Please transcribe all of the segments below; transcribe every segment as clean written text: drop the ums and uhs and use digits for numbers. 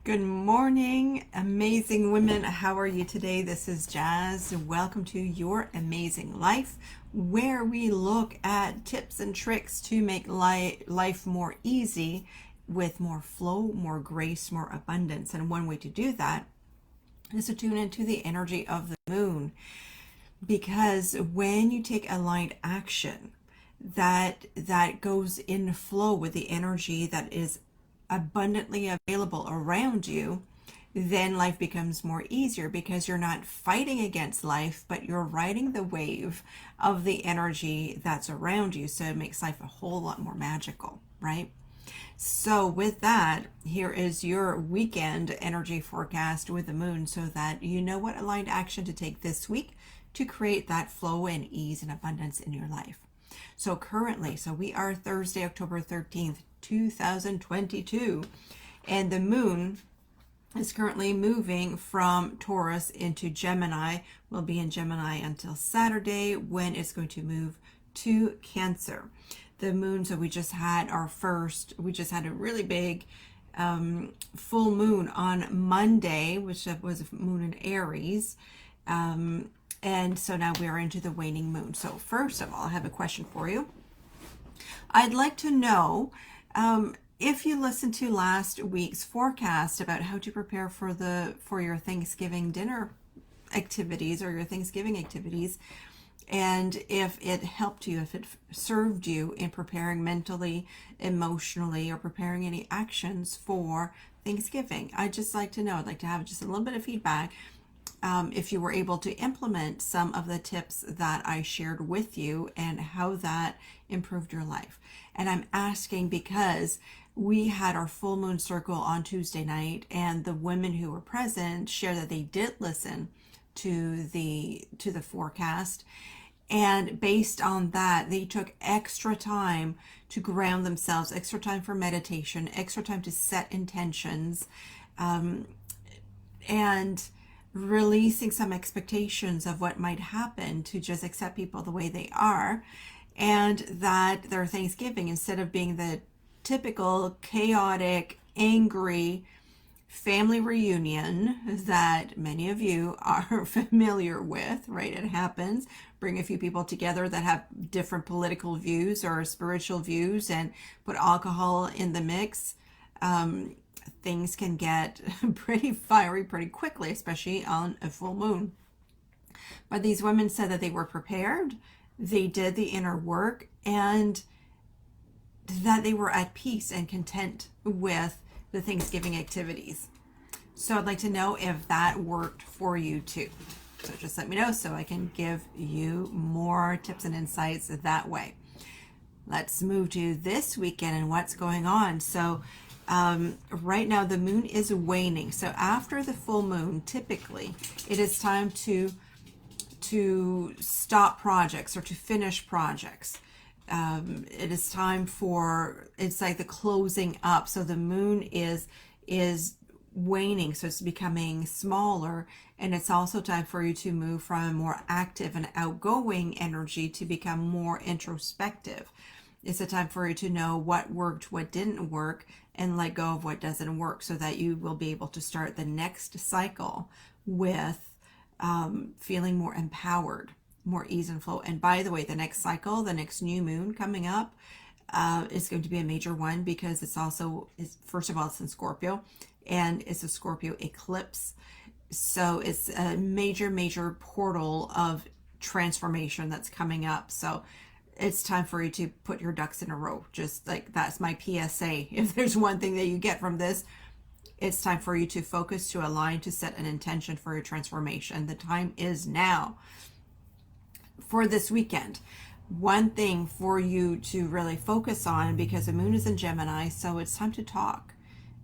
Good morning, amazing women. How are you today? This is Jazz. Welcome to Your Amazing Life, where we look at tips and tricks to make life more easy with more flow, more grace, more abundance. And one way to do that is to tune into the energy of the moon. Because when you take aligned action, that goes in flow with the energy that is abundantly available around you, then life becomes more easier because you're not fighting against life, but you're riding the wave of the energy that's around you. So it makes life a whole lot more magical, right? So with that, here is your weekend energy forecast with the moon so that you know what aligned action to take this week to create that flow and ease and abundance in your life. So currently, we are Thursday, October 13th, 2022, and the moon is currently moving from Taurus into Gemini. We'll be in Gemini until Saturday when it's going to move to Cancer. The moon, so we just had a really big full moon on Monday, which was a moon in Aries. And so now we are into the waning moon. So first of all, I have a question for you. I'd like to know if you listened to last week's forecast about how to prepare for your Thanksgiving dinner activities or your Thanksgiving activities, and if it helped you, if it served you in preparing mentally, emotionally, or preparing any actions for Thanksgiving. I'd just like to know. I'd like to have just a little bit of feedback. If you were able to implement some of the tips that I shared with you and how that improved your life. And I'm asking because we had our full moon circle on Tuesday night, and the women who were present shared that they did listen to the forecast, and based on that they took extra time to ground themselves, extra time for meditation, extra time to set intentions, and releasing some expectations of what might happen, to just accept people the way they are, and that their Thanksgiving, instead of being the typical chaotic, angry family reunion that many of you are familiar with, right? It happens. Bring a few people together that have different political views or spiritual views and put alcohol in the mix. Things can get pretty fiery pretty quickly, especially on a full moon. But these women said that they were prepared, they did the inner work, and that they were at peace and content with the Thanksgiving activities. So I'd like to know if that worked for you too. So just let me know so I can give you more tips and insights that way. Let's move to this weekend and what's going on. So right now the moon is waning. So after the full moon, typically it is time to stop projects or to finish projects. It is time for, it's like the closing up. So the moon is waning, so it's becoming smaller, and it's also time for you to move from a more active and outgoing energy to become more introspective. It's a time for you to know what worked, what didn't work, and let go of what doesn't work, so that you will be able to start the next cycle with feeling more empowered, more ease and flow. And by the way, the next cycle, the next new moon coming up, is going to be a major one, because first of all, it's in Scorpio, and it's a Scorpio eclipse. So it's a major portal of transformation that's coming up. So it's time for you to put your ducks in a row. Just like, that's my PSA. If there's one thing that you get from this, it's time for you to focus, to align, to set an intention for your transformation. The time is now. For this weekend, one thing for you to really focus on, because the moon is in Gemini, so it's time to talk.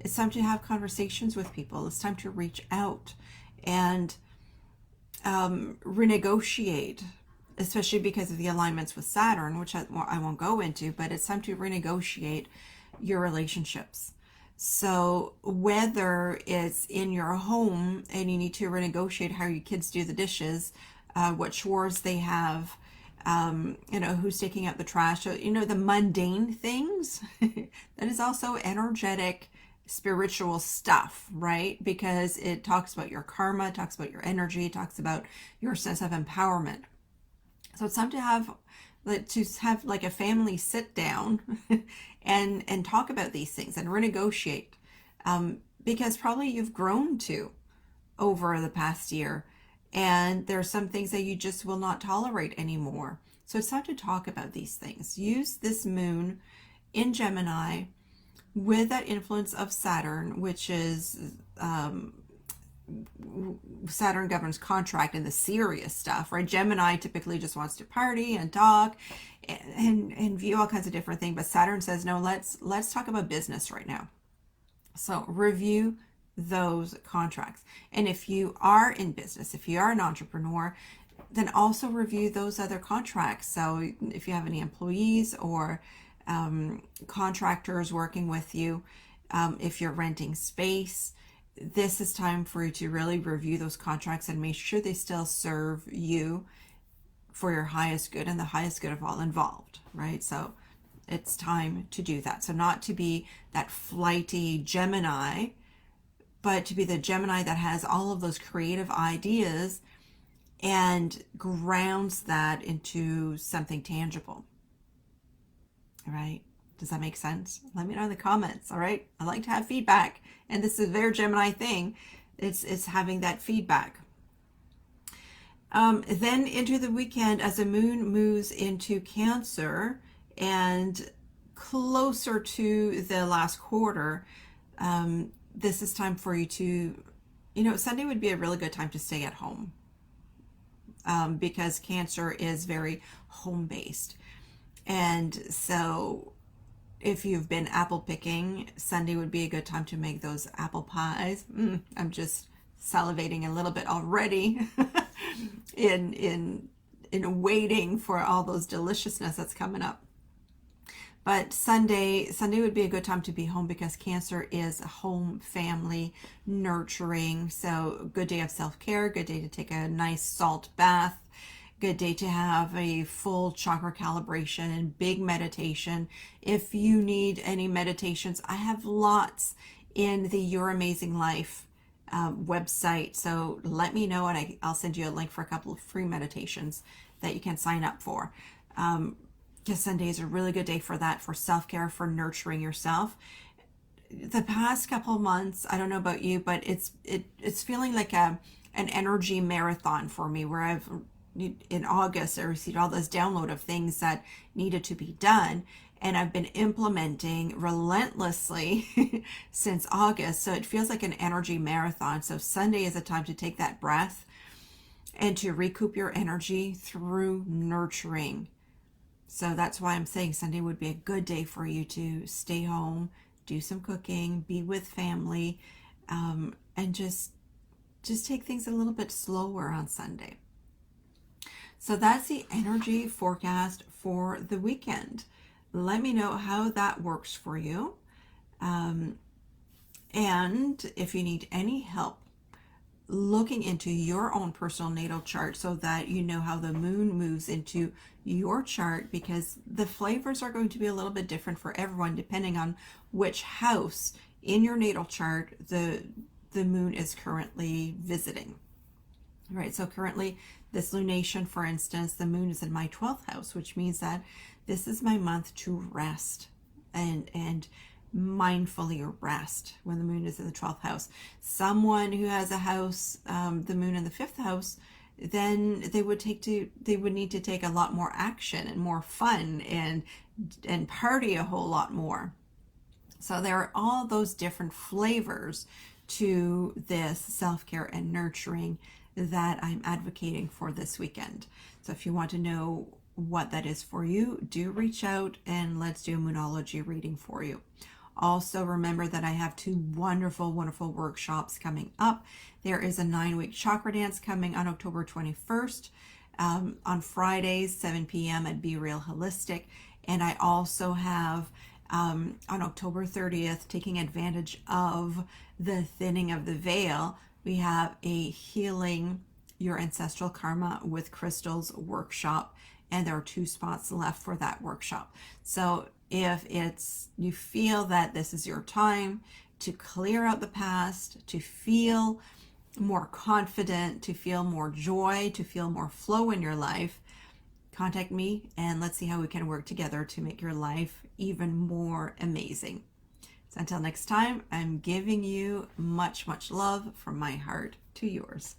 It's time to have conversations with people. It's time to reach out and renegotiate, especially because of the alignments with Saturn, which I won't go into, but it's time to renegotiate your relationships. So whether it's in your home and you need to renegotiate how your kids do the dishes, what chores they have, who's taking out the trash, the mundane things, that is also energetic spiritual stuff, right? Because it talks about your karma, it talks about your energy, it talks about your sense of empowerment. So it's time to have like a family sit down and talk about these things and renegotiate, because probably you've grown to over the past year, and there are some things that you just will not tolerate anymore. So it's time to talk about these things. Use this moon in Gemini with that influence of Saturn, which is Saturn governs contract and the serious stuff, right? Gemini typically just wants to party and talk and view all kinds of different things, but Saturn says no. Let's talk about business right now. So review those contracts, and if you are in business, if you are an entrepreneur, then also review those other contracts. So if you have any employees or contractors working with you, if you're renting space, this is time for you to really review those contracts and make sure they still serve you for your highest good and the highest good of all involved, right? So it's time to do that. So not to be that flighty Gemini, but to be the Gemini that has all of those creative ideas and grounds that into something tangible. All right. Does that make sense? Let me know in the comments. All right. I like to have feedback. And this is a very Gemini thing. It's having that feedback. Then into the weekend, as the moon moves into Cancer and closer to the last quarter, this is time for you to, Sunday would be a really good time to stay at home, because Cancer is very home-based. And so if you've been apple picking, Sunday would be a good time to make those apple pies. I'm just salivating a little bit already in waiting for all those deliciousness that's coming up. But Sunday would be a good time to be home because Cancer is home, family, nurturing. So good day of self-care, good day to take a nice salt bath, good day to have a full chakra calibration and big meditation. If you need any meditations, I have lots in the Your Amazing Life website. So let me know and I'll send you a link for a couple of free meditations that you can sign up for. Because Sunday is a really good day for that, for self-care, for nurturing yourself. The past couple of months, I don't know about you, but it's feeling like an energy marathon for me, where in August, I received all this download of things that needed to be done, and I've been implementing relentlessly since August. So it feels like an energy marathon. So Sunday is a time to take that breath and to recoup your energy through nurturing. So that's why I'm saying Sunday would be a good day for you to stay home, do some cooking, be with family, and just take things a little bit slower on Sunday. So that's the energy forecast for the weekend. Let me know how that works for you. And if you need any help looking into your own personal natal chart so that you know how the moon moves into your chart, because the flavors are going to be a little bit different for everyone depending on which house in your natal chart the moon is currently visiting. All right, so currently this lunation, for instance, the moon is in my 12th house, which means that this is my month to rest and mindfully rest when the moon is in the 12th house. Someone who has a house, the moon in the 5th house, then they would need to take a lot more action and more fun and party a whole lot more. So there are all those different flavors to this self-care and nurturing that I'm advocating for this weekend. So if you want to know what that is for you, do reach out and let's do a Moonology reading for you. Also, remember that I have 2 wonderful, wonderful workshops coming up. There is a 9-week chakra dance coming on October 21st, on Fridays, 7 p.m. at Be Real Holistic. And I also have on October 30th, taking advantage of the thinning of the veil, we have a Healing Your Ancestral Karma with Crystals workshop. And there are 2 spots left for that workshop. So if you feel that this is your time, to clear out the past, to feel more confident, to feel more joy, to feel more flow in your life, contact me and let's see how we can work together to make your life even more amazing. So until next time, I'm giving you much, much love from my heart to yours.